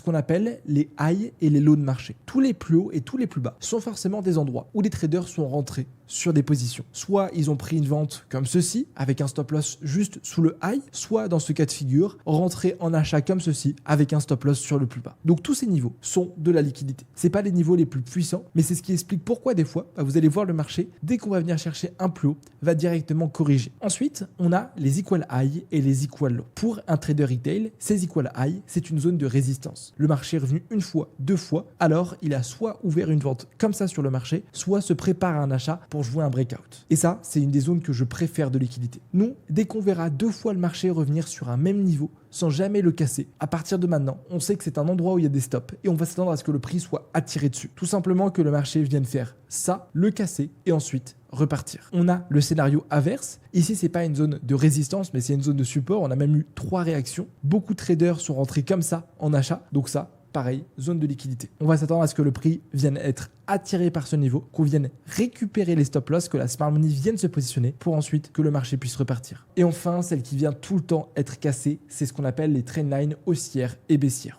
qu'on appelle les highs et les lows de marché. Tous les plus hauts et tous les plus bas sont forcément des endroits où les traders sont rentrés sur des positions. Soit ils ont pris une vente comme ceci, avec un stop loss juste sous le high, soit dans ce cas de figure, rentrer en achat comme ceci, avec un stop loss sur le plus bas. Donc tous ces niveaux sont de la liquidité. C'est pas les niveaux les plus puissants, mais c'est ce qui explique pourquoi des fois, vous allez voir le marché, dès qu'on va venir chercher un plus haut, va directement corriger. Ensuite, on a les equal high et les equal low. Pour un trader retail, ces equal high, c'est une zone de résistance. Le marché est revenu une fois, deux fois, alors il a soit ouvert une vente comme ça sur le marché, soit se prépare à un achat pour jouer un breakout. Et ça, c'est une des zones que je préfère de liquidité. Nous, dès qu'on verra deux fois le marché revenir sur un même niveau, sans jamais le casser, à partir de maintenant, on sait que c'est un endroit où il y a des stops et on va s'attendre à ce que le prix soit attiré dessus. Tout simplement que le marché vienne faire ça, le casser et ensuite repartir. On a le scénario inverse. Ici, c'est pas une zone de résistance, mais c'est une zone de support. On a même eu 3 réactions. Beaucoup de traders sont rentrés comme ça en achat. Donc ça, pareil, zone de liquidité. On va s'attendre à ce que le prix vienne être attiré par ce niveau, qu'on vienne récupérer les stop loss, que la smart money vienne se positionner pour ensuite que le marché puisse repartir. Et enfin, celle qui vient tout le temps être cassée, c'est ce qu'on appelle les trendlines haussières et baissières.